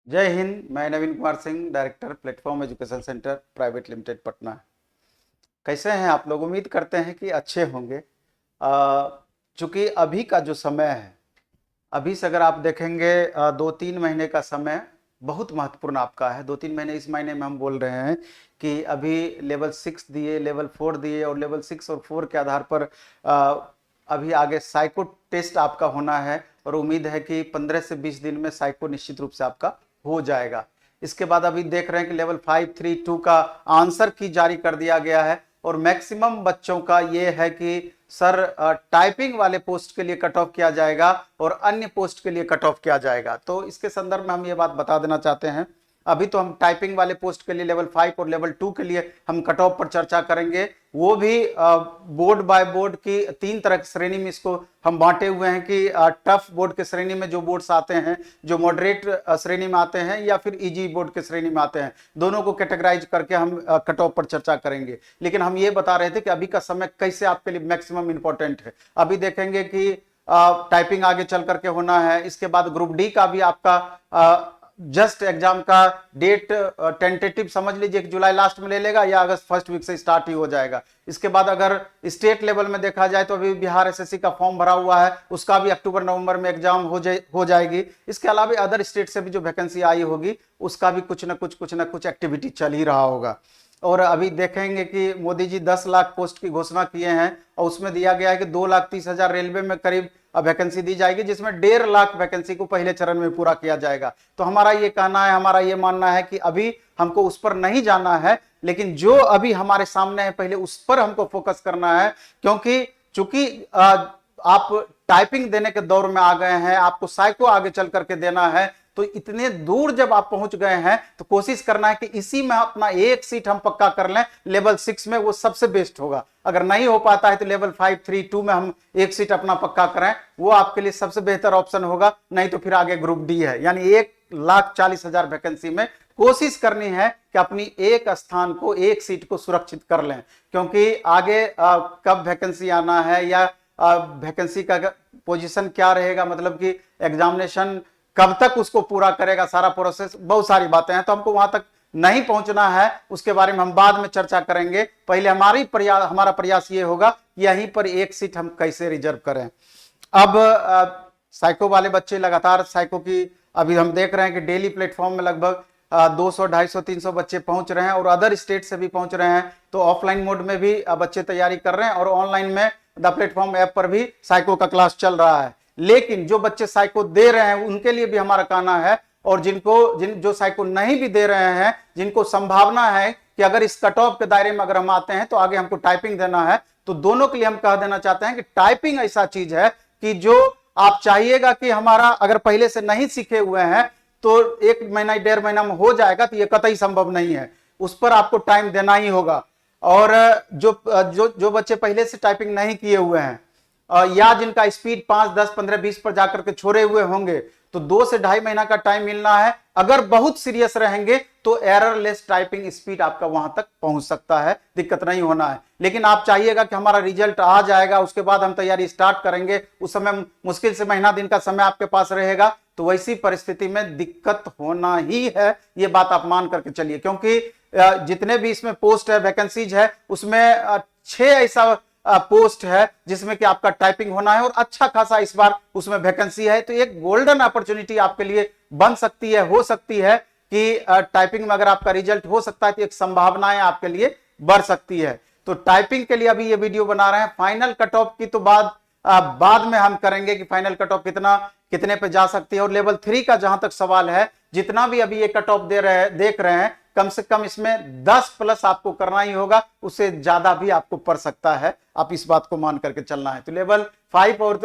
जय हिंद। मैं Naveen Kumar Singh, director platform education centre private limited Patna. कैसे हैं आप लोग? उम्मीद करते हैं कि अच्छे होंगे। चूंकि अभी का जो समय है, अभी से अगर आप देखेंगे 2-3 महीने का समय बहुत महत्वपूर्ण आपका है। 2-3 महीने इस महीने में हम बोल रहे हैं कि अभी लेवल 6 दिए, लेवल 4 दिए और लेवल 6 और 4 के आधार पर अभी आगे साइको टेस्ट आपका होना है और उम्मीद है कि 15 से 20 दिन में साइको निश्चित रूप से आपका हो जाएगा। इसके बाद अभी देख रहे हैं कि लेवल 5, 3, 2 का आंसर की जारी कर दिया गया है और मैक्सिमम बच्चों का ये है कि सर टाइपिंग वाले पोस्ट के लिए कट ऑफ किया जाएगा और अन्य पोस्ट के लिए कट ऑफ किया जाएगा। तो इसके संदर्भ में हम ये बात बता देना चाहते हैं। अभी तो हम टाइपिंग वाले पोस्ट के लिए लेवल 5 और लेवल 2 के लिए हम कट ऑफ पर चर्चा करेंगे। वो भी बोर्ड बाय बोर्ड की 3 तरह की श्रेणी में इसको हम बांटे हुए हैं कि टफ बोर्ड के श्रेणी में जो बोर्ड्स आते हैं, जो मॉडरेट श्रेणी में आते हैं या फिर इजी बोर्ड के श्रेणी में आते हैं, दोनों को कैटेगराइज करके हम कट ऑफ पर चर्चा करेंगे। लेकिन हम ये बता रहे थे कि अभी का समय कैसे आपके लिए मैक्सिमम इंपॉर्टेंट है। अभी देखेंगे कि टाइपिंग आगे चल करके होना है। इसके बाद ग्रुप डी का भी आपका जस्ट एग्जाम का डेट टेंटेटिव समझ लीजिए कि जुलाई लास्ट में ले लेगा या अगस्त फर्स्ट वीक से स्टार्ट ही हो जाएगा। इसके बाद अगर स्टेट लेवल में देखा जाए तो अभी बिहार एसएससी का फॉर्म भरा हुआ है, उसका भी अक्टूबर नवंबर में एग्जाम हो जाएगी। इसके अलावा अदर स्टेट से भी जो वैकेंसी आई होगी उसका भी कुछ ना कुछ एक्टिविटी चल ही रहा होगा। और अभी देखेंगे कि मोदी जी 10 लाख पोस्ट की घोषणा किए हैं और उसमें दिया गया है कि 2,30,000 रेलवे में करीब वैकेंसी दी जाएगी, जिसमें 1.5 लाख वैकेंसी को पहले चरण में पूरा किया जाएगा। तो हमारा ये कहना है, हमारा ये मानना है कि अभी हमको उस पर नहीं जाना है, लेकिन जो अभी हमारे सामने है पहले उस पर हमको फोकस करना है। क्योंकि चूंकि आप टाइपिंग देने के दौर में आ गए हैं, आपको साइको आगे चल करके देना है, तो इतने दूर जब आप पहुंच गए हैं तो कोशिश करना है कि इसी में अपना एक सीट हम पक्का कर लें लेवल 6 में, वो सबसे बेस्ट होगा। अगर नहीं हो पाता है तो लेवल 5, 3, 2 में हम एक सीट अपना पक्का करें, वो आपके लिए सबसे बेहतर ऑप्शन होगा। नहीं तो फिर आगे ग्रुप डी है, यानी 1,40,000 वैकेंसी में कोशिश करनी है कि अपनी एक स्थान को, एक सीट को सुरक्षित कर लें। क्योंकि आगे कब वैकेंसी आना है या वैकेंसी का पोजीशन क्या रहेगा, मतलब कि एग्जामिनेशन कब तक उसको पूरा करेगा, सारा प्रोसेस, बहुत सारी बातें हैं। तो हमको वहां तक नहीं पहुंचना है, उसके बारे में हम बाद में चर्चा करेंगे। पहले हमारा प्रयास ये होगा यहीं पर एक सीट हम कैसे रिजर्व करें। अब साइको वाले बच्चे लगातार साइको की अभी हम देख रहे हैं कि डेली प्लेटफॉर्म में लगभग 200, 250, 300 बच्चे पहुंच रहे हैं और अदर स्टेट से भी पहुंच रहे हैं। तो ऑफलाइन मोड में भी बच्चे तैयारी कर रहे हैं और ऑनलाइन में द प्लेटफॉर्म ऐप पर भी साइको का क्लास चल रहा है। लेकिन जो बच्चे साइको दे रहे हैं उनके लिए भी हमारा कहना है, और जो साइको नहीं भी दे रहे हैं, जिनको संभावना है कि अगर इस कट ऑफ के दायरे में अगर हम आते हैं तो आगे हमको टाइपिंग देना है, तो दोनों के लिए हम कह देना चाहते हैं कि टाइपिंग ऐसा चीज है कि जो आप चाहिएगा कि हमारा अगर पहले से नहीं सीखे हुए हैं तो 1 महीना 1.5 महीना में हो जाएगा, तो यह कतई संभव नहीं है। उस पर आपको टाइम देना ही होगा। और जो बच्चे पहले से टाइपिंग नहीं किए हुए हैं या जिनका स्पीड 5, 10, 15, 20 पर जाकर के छोड़े हुए होंगे, तो 2 से 2.5 महीना का टाइम मिलना है। अगर बहुत सीरियस रहेंगे तो एररलेस टाइपिंग स्पीड आपका वहां तक पहुंच सकता है, दिक्कत नहीं होना है। लेकिन आप चाहिएगा कि हमारा रिजल्ट आ जाएगा उसके बाद हम तैयारी स्टार्ट करेंगे, उस समय मुश्किल से महीना दिन का समय आपके पास रहेगा, तो वैसी परिस्थिति में दिक्कत होना ही है। ये बात आप मान करके चलिए। क्योंकि जितने भी इसमें पोस्ट है, वैकेंसीज है, उसमें 6 ऐसा पोस्ट है जिसमें कि आपका टाइपिंग होना है और अच्छा खासा इस बार उसमें वैकेंसी है। तो एक गोल्डन अपॉर्चुनिटी आपके लिए बन सकती है, हो सकती है कि टाइपिंग में अगर आपका रिजल्ट हो सकता है तो एक संभावनाएं आपके लिए बढ़ सकती है। तो टाइपिंग के लिए अभी ये वीडियो बना रहे हैं। फाइनल कट ऑफ की तो बाद में हम करेंगे कि फाइनल कट ऑफ कितने पे जा सकती है। और लेवल 3 का जहां तक सवाल है, जितना भी अभी ये कट ऑफ देख रहे हैं, कम से कम इसमें 10 प्लस आपको करना ही होगा, उससे ज्यादा भी आपको पड़ सकता है। आप इस बात को मान करके चलना है। तो लेवल 5 और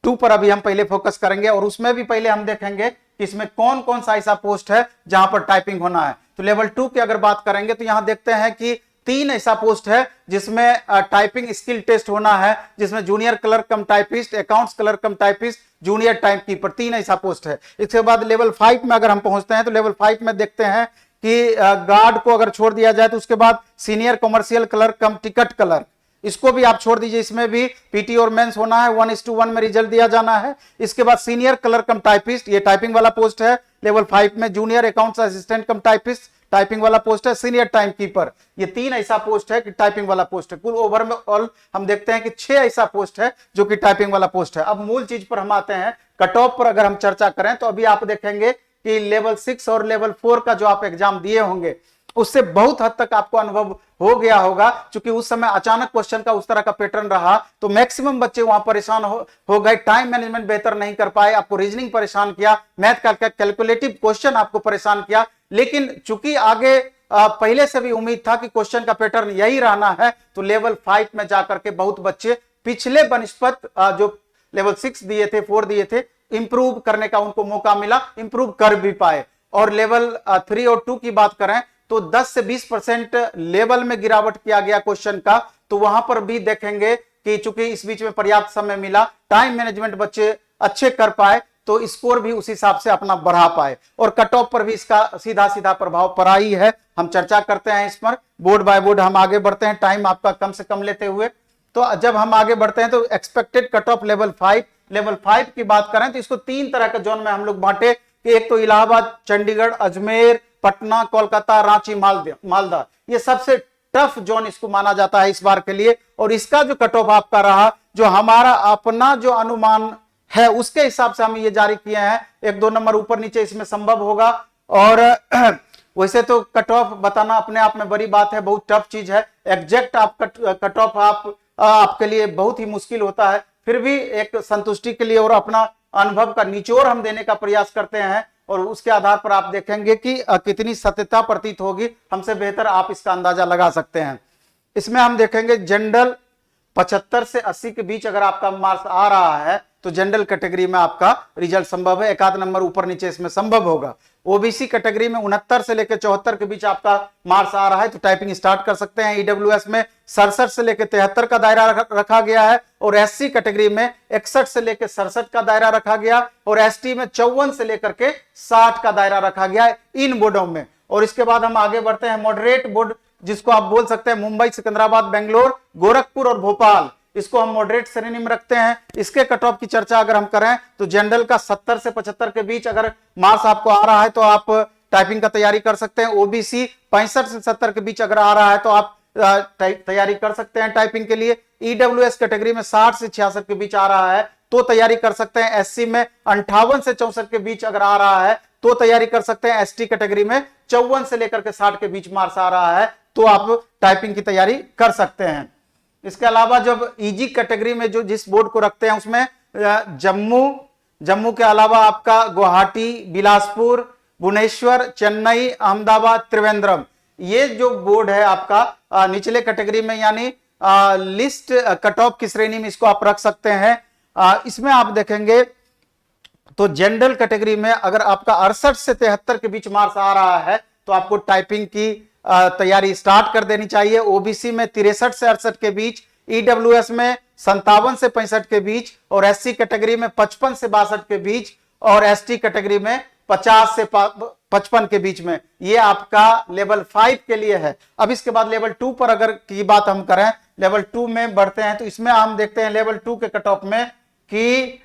2 पर अभी हम पहले फोकस करेंगे और उसमें भी पहले हम देखेंगे कि इसमें कौन कौन सा ऐसा पोस्ट है जहां पर टाइपिंग होना है। तो लेवल 2 की अगर बात करेंगे तो यहां देखते हैं कि 3 ऐसा पोस्ट है जिसमें टाइपिंग स्किल टेस्ट होना है, जिसमें जूनियर क्लर्क कम टाइपिस्ट, अकाउंट्स क्लर्क कम टाइपिस्ट, जूनियर टाइप कीपर, 3 ऐसा पोस्ट है। इसके बाद लेवल 5 में अगर हम पहुंचते हैं तो लेवल 5 में देखते हैं कि गार्ड को अगर छोड़ दिया जाए तो उसके बाद सीनियर कमर्शियल क्लर्क कम टिकट क्लर्क, इसको भी आप छोड़ दीजिए, इसमें भी पीटी और मेंस होना है, 1:1 में रिजल्ट दिया जाना है। इसके बाद सीनियर क्लर्क कम टाइपिस्ट, ये टाइपिंग वाला पोस्ट है। लेवल 5 में जूनियर अकाउंट्स असिस्टेंट कम टाइपिस्ट, टाइपिंग वाला पोस्ट है। सीनियर टाइम कीपर, ये 3 ऐसा पोस्ट है कि टाइपिंग वाला पोस्ट है। कुल ओवरऑल हम देखते हैं कि 6 ऐसा पोस्ट है जो कि टाइपिंग वाला पोस्ट है। अब मूल चीज पर हम आते हैं, कट ऑफ पर अगर हम चर्चा करें तो अभी आप देखेंगे कि लेवल 6 और लेवल 4 का जो आप एग्जाम दिए होंगे उससे बहुत हद तक आपको अनुभव हो गया होगा, क्योंकि उस समय अचानक क्वेश्चन का उस तरह का पैटर्न रहा तो मैक्सिमम बच्चे वहां परेशान हो गए, टाइम मैनेजमेंट बेहतर नहीं कर पाए, आपको रीजनिंग परेशान किया, मैथ का कैलकुलेटिव क्वेश्चन आपको परेशान किया। लेकिन चूंकि आगे पहले से भी उम्मीद था कि क्वेश्चन का पैटर्न यही रहना है, तो लेवल 5 में जाकर के बहुत बच्चे पिछले बनस्पत जो लेवल 6 दिए थे, 4 दिए थे, इंप्रूव करने का उनको मौका मिला, इंप्रूव कर भी पाए। और लेवल 3 और 2 की बात करें तो 10 से 20% लेवल में गिरावट किया गया क्वेश्चन का, तो वहां पर भी देखेंगे कि चूंकि इस बीच में पर्याप्त समय मिला, टाइम मैनेजमेंट बच्चे अच्छे कर पाए, तो स्कोर भी उस हिसाब से अपना बढ़ा पाए। और कट ऑफ पर भी इसका सीधा सीधा प्रभाव पड़ा ही है। हम चर्चा करते हैं इस पर बोर्ड बाय बोर्ड, हम आगे बढ़ते हैं टाइम आपका कम से कम लेते हुए। तो जब हम आगे बढ़ते हैं तो एक्सपेक्टेड कट ऑफ लेवल 5 की बात करें तो इसको 3 तरह के जोन में हम लोग बांटे कि एक तो इलाहाबाद, चंडीगढ़, अजमेर, पटना, कोलकाता, रांची, मालदा, ये सबसे टफ जोन इसको माना जाता है इस बार के लिए। और इसका जो कट ऑफ आपका रहा, जो हमारा अपना जो अनुमान है उसके हिसाब से हम ये जारी किए हैं, 1-2 नंबर ऊपर नीचे इसमें संभव होगा। और वैसे तो कट ऑफ बताना अपने आप में बड़ी बात है, बहुत टफ चीज है। एग्जैक्ट आप कट ऑफ आपके लिए बहुत ही मुश्किल होता है, फिर भी एक संतुष्टि के लिए और अपना अनुभव का निचोड़ हम देने का प्रयास करते हैं, और उसके आधार पर आप देखेंगे कि कितनी सत्यता प्रतीत होगी, हमसे बेहतर आप इसका अंदाजा लगा सकते हैं। इसमें हम देखेंगे जनरल 75 से 80 के बीच अगर आपका मार्क्स आ रहा है तो जनरल कैटेगरी में आपका रिजल्ट संभव है, 1-8 नंबर ऊपर नीचे इसमें संभव होगा। ओबीसी कैटेगरी में 69 से लेकर 74 के बीच आपका मार्क्स आ रहा है तो टाइपिंग स्टार्ट कर सकते हैं। ईडब्ल्यूएस में 67 से लेकर 73 का दायरा रखा गया है, और एससी कैटेगरी में 61 से लेकर 67 का दायरा रखा गया, और एसटी में 54 से लेकर के 60 का दायरा रखा गया है इन बोर्डों में। और इसके बाद हम आगे बढ़ते हैं मॉडरेट बोर्ड, जिसको आप बोल सकते हैं मुंबई, सिकंदराबाद, बेंगलोर, गोरखपुर और भोपाल, इसको हम मॉडरेट श्रेणी में रखते हैं। इसके कट ऑफ की चर्चा अगर हम करें तो जनरल का 70 से 75 के बीच अगर मार्क्स आपको आ रहा है तो आप टाइपिंग का तैयारी कर सकते हैं। ओबीसी 65 से 70 के बीच अगर आ रहा है तो आप तैयारी कर सकते हैं टाइपिंग के लिए। ईडब्ल्यूएस कैटेगरी में 60 से 66 के बीच आ रहा है तो तैयारी कर सकते हैं। एससी में 58 से 64 के बीच अगर आ रहा है तो तैयारी कर सकते हैं। एसटी कैटेगरी में 54 से लेकर के 60 के बीच मार्क्स आ रहा है तो आप टाइपिंग की तैयारी कर सकते हैं। इसके अलावा जब ईजी कैटेगरी में जो जिस बोर्ड को रखते हैं उसमें जम्मू के अलावा आपका गुवाहाटी, बिलासपुर, भुवनेश्वर, चेन्नई, अहमदाबाद, त्रिवेंद्रम, ये जो बोर्ड है आपका निचले कैटेगरी में, यानी लिस्ट कट ऑफ की श्रेणी में इसको आप रख सकते हैं। इसमें आप देखेंगे तो जनरल कैटेगरी में अगर आपका 68 से 73 के बीच मार्क्स आ रहा है तो आपको टाइपिंग की तैयारी स्टार्ट कर देनी चाहिए। ओबीसी में 63 से 68 के बीच, ईडब्ल्यूएस में 57 से 65 के बीच, और एससी कैटेगरी में 55 से 62 के बीच, और एसटी कैटेगरी में 50 से 55 के बीच में। ये आपका लेवल 5 के लिए है। अब इसके बाद लेवल 2 पर अगर की बात हम करें, लेवल 2 में बढ़ते हैं तो इसमें हम देखते हैं लेवल 2 के कट ऑफ में कि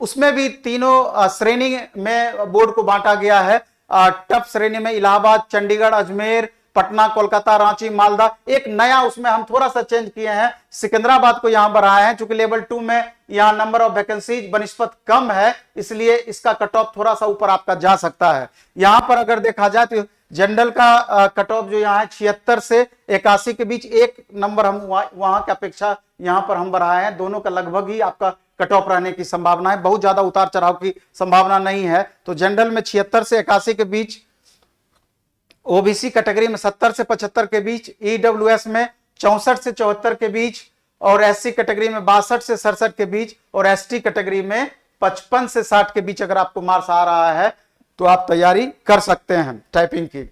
उसमें भी तीनों श्रेणी में बोर्ड को बांटा गया है। टफ श्रेणी में इलाहाबाद, चंडीगढ़, अजमेर, पटना, कोलकाता, रांची, मालदा। एक नया उसमें हम थोड़ा सा चेंज किए हैं, सिकंदराबाद को यहां बढ़ाए हैं, क्योंकि लेवल 2 में यहां नंबर ऑफ वैकेंसीज बनिस्पत कम है, इसलिए इसका कट ऑफ थोड़ा सा ऊपर आपका जा सकता है। यहां पर अगर देखा जाए तो जनरल का कट ऑफ जो यहाँ है 76 से 81 के बीच, 1 नंबर हम वहां की अपेक्षा यहां पर हम बढ़ाए हैं। दोनों का लगभग ही आपका कट ऑफ रहने की संभावना है, बहुत ज्यादा उतार चढ़ाव की संभावना नहीं है। तो जनरल में 76 से 81 के बीच, ओबीसी कैटेगरी में 70 से 75 के बीच, ईडब्ल्यूएस में 64 से 74 के बीच, और एससी कैटेगरी में 62 से 67 के बीच, और एसटी कैटेगरी में 55 से 60 के बीच अगर आपको मार्क्स आ रहा है तो आप तैयारी कर सकते हैं टाइपिंग की।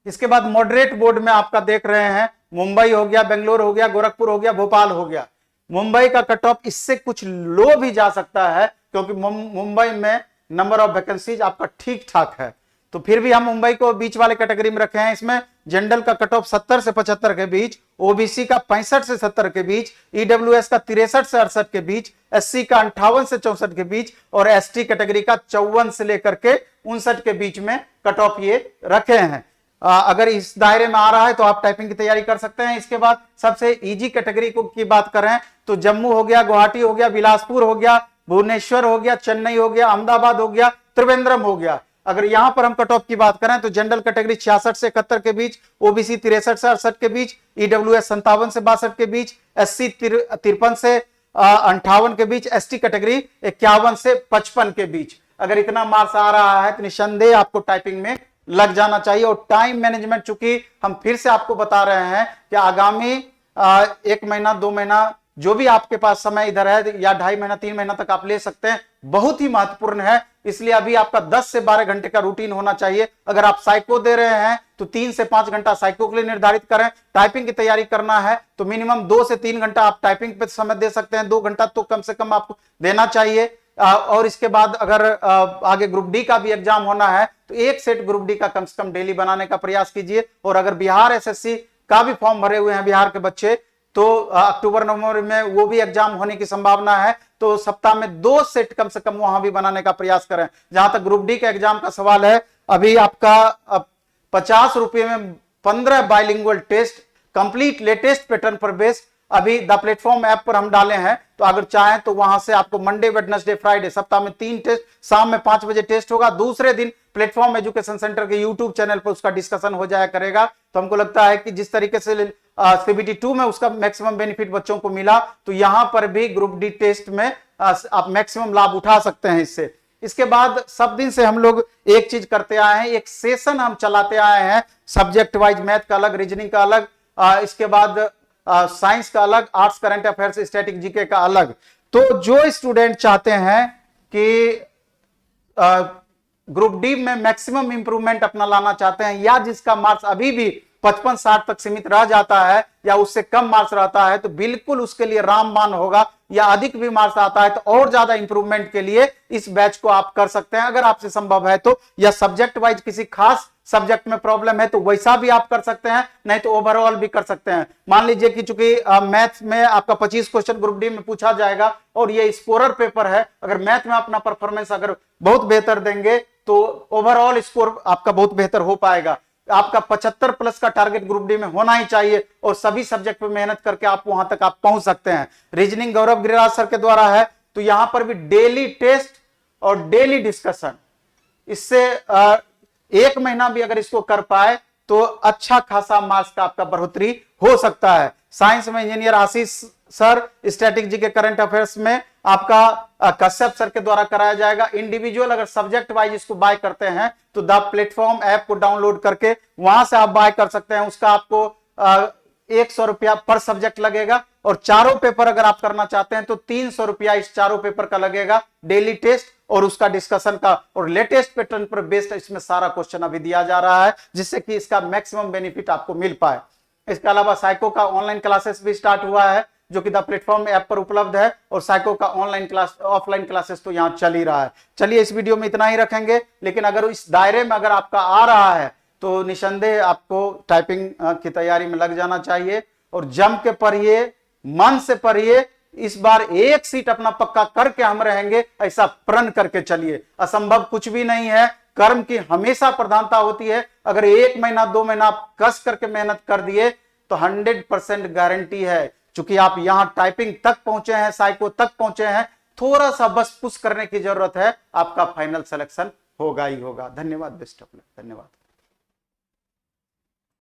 इसके बाद मॉडरेट बोर्ड में आपका देख रहे हैं मुंबई हो गया, बेंगलोर हो गया, गोरखपुर हो गया, भोपाल हो गया। मुंबई का कट ऑफ इससे कुछ लो भी जा सकता है, क्योंकि मुंबई में नंबर ऑफ वैकेंसीज आपका ठीक ठाक है। तो फिर भी हम मुंबई को बीच वाले कैटेगरी में रखे हैं। इसमें जनरल का कट ऑफ 70 से 75 के बीच, ओबीसी का 65 से 70 के बीच, ईडब्ल्यूएस का 63 से 68 के बीच, एससी का 58 से 64 के बीच और एसटी कैटेगरी का 54 से लेकर के 59 के बीच में कट ऑफ ये रखे हैं। अगर इस दायरे में आ रहा है तो आप टाइपिंग की तैयारी कर सकते हैं। इसके बाद सबसे इजी कैटेगरी की बात करें तो जम्मू हो गया, गुवाहाटी हो गया, बिलासपुर हो गया, भुवनेश्वर हो गया, चेन्नई हो गया, अहमदाबाद हो गया, त्रिवेंद्रम हो गया। अगर यहां पर हम कट ऑफ की बात करें तो जनरल कैटेगरी 66 से 71 के बीच, ओबीसी 63 से 68 के बीच, ईडब्ल्यूएस 57 से 62 के बीच, एससी 53 से 58 के बीच, एसटी कैटेगरी 51 से 55 के बीच। अगर इतना मार्क्स आ रहा है तो निसंदेह आपको टाइपिंग में लग जाना चाहिए। और टाइम मैनेजमेंट, चूंकि हम फिर से आपको बता रहे हैं कि आगामी 1 महीना 2 महीना जो भी आपके पास समय इधर है या 2.5 महीना 3 महीना तक आप ले सकते हैं, बहुत ही महत्वपूर्ण है। इसलिए अभी आपका 10 से 12 घंटे का रूटीन होना चाहिए। अगर आप साइको दे रहे हैं तो 3 से 5 घंटा साइको के लिए निर्धारित करें। टाइपिंग की तैयारी करना है तो मिनिमम 2 से 3 घंटा आप टाइपिंग पे समय दे सकते हैं। 2 घंटा तो कम से कम आपको देना चाहिए। और इसके बाद अगर आगे ग्रुप डी का भी एग्जाम होना है तो 1 सेट ग्रुप डी का कम से कम डेली बनाने का प्रयास कीजिए। और अगर बिहार एसएससी का भी फॉर्म भरे हुए हैं बिहार के बच्चे, तो अक्टूबर नवंबर में वो भी एग्जाम होने की संभावना है, तो सप्ताह में 2 सेट कम से कम वहां भी बनाने का प्रयास करें। जहां तक ग्रुप डी के एग्जाम का सवाल है, अभी आपका 50 रुपए में 15 bilingual test complete latest pattern पर बेस्ड अभी द प्लेटफॉर्म ऐप पर हम डाले हैं। तो अगर चाहें तो वहां से आपको मंडे, वेडनेसडे, फ्राइडे सप्ताह में 3 टेस्ट, शाम में 5 बजे टेस्ट होगा। दूसरे दिन प्लेटफॉर्म एजुकेशन सेंटर के यूट्यूब चैनल पर उसका डिस्कशन हो जाया करेगा। तो हमको लगता है कि जिस तरीके से सीबीटी 2 में उसका मैक्सिमम बेनिफिट बच्चों को मिला, तो यहां पर भी ग्रुप डी टेस्ट में आप मैक्सिमम लाभ उठा सकते हैं इससे। इसके बाद सब दिन से हम लोग एक चीज करते आए हैं, एक सेशन हम चलाते आए हैं सब्जेक्ट वाइज, मैथ का अलग, रीजनिंग का अलग, इसके बाद साइंस का अलग, arts current affairs, static GK का अलग। तो जो स्टूडेंट चाहते हैं कि ग्रुप डी में मैक्सिमम इंप्रूवमेंट अपना लाना चाहते हैं, या जिसका मार्क्स अभी भी 55-60 तक सीमित रह जाता है या उससे कम मार्क्स रहता है, तो बिल्कुल उसके लिए रामबाण होगा। या अधिक भी मार्क्स आता है तो और ज्यादा इंप्रूवमेंट के लिए इस बैच को आप कर सकते हैं अगर आपसे संभव है तो। या सब्जेक्ट वाइज किसी खास सब्जेक्ट में प्रॉब्लम है तो वैसा भी आप कर सकते हैं, नहीं तो ओवरऑल भी कर सकते हैं। मान लीजिए कि चूंकि मैथ्स में आपका 25 क्वेश्चन ग्रुप डी में पूछा जाएगा और ये स्कोरर पेपर है, अगर मैथ में अपना परफॉर्मेंस अगर बहुत बेहतर देंगे तो ओवरऑल स्कोर आपका बहुत बेहतर हो पाएगा। आपका 75 प्लस का टारगेट ग्रुप डी में होना ही चाहिए और सभी सब्जेक्ट पे मेहनत करके आप वहां तक आप पहुंच सकते हैं। रीजनिंग गौरव गिरिराज सर के द्वारा है, तो यहां पर भी डेली टेस्ट और डेली डिस्कशन, इससे 1 महीना भी अगर इसको कर पाए तो अच्छा खासा मार्क्स का आपका बढ़ोतरी हो सकता है। साइंस में इंजीनियर आशीष सर, स्टैटिक जी के करंट अफेयर्स में आपका कश्यप सर के द्वारा कराया जाएगा। इंडिविजुअल अगर सब्जेक्ट वाइज इसको बाय करते हैं तो द प्लेटफॉर्म ऐप को डाउनलोड करके वहां से आप बाय कर सकते हैं। उसका आपको 100 रुपया पर सब्जेक्ट लगेगा और चारों पेपर अगर आप करना चाहते हैं तो 300 रुपया इस चारों पेपर का लगेगा, डेली टेस्ट और उसका डिस्कशन का। और लेटेस्ट पैटर्न पर बेस्ड इसमें सारा क्वेश्चन अभी दिया जा रहा है, जिससे कि इसका मैक्सिमम बेनिफिट आपको मिल पाए। इसके अलावा साइको का ऑनलाइन क्लासेस भी स्टार्ट हुआ है, जो कि द प्लेटफॉर्म ऐप पर उपलब्ध है, और साइको का ऑनलाइन क्लास, ऑफलाइन क्लासेस तो यहाँ चल ही रहा है। चलिए इस वीडियो में इतना ही रखेंगे, लेकिन अगर इस दायरे में अगर आपका आ रहा है तो निसंदेह आपको टाइपिंग की तैयारी में लग जाना चाहिए और जम के पढ़िए, मन से पढ़िए। इस बार 1 सीट अपना पक्का करके हम रहेंगे, ऐसा प्रण करके चलिए। असंभव कुछ भी नहीं है, कर्म की हमेशा प्रधानता होती है। अगर 1 महीना 2 महीना आप कस करके मेहनत कर दिए तो 100% गारंटी है। चूंकि आप यहां टाइपिंग तक पहुंचे हैं, साइको तक पहुंचे हैं, थोड़ा सा बस पुश करने की जरूरत है, आपका फाइनल सिलेक्शन होगा ही होगा। धन्यवाद, बेस्ट ऑफ लक, धन्यवाद।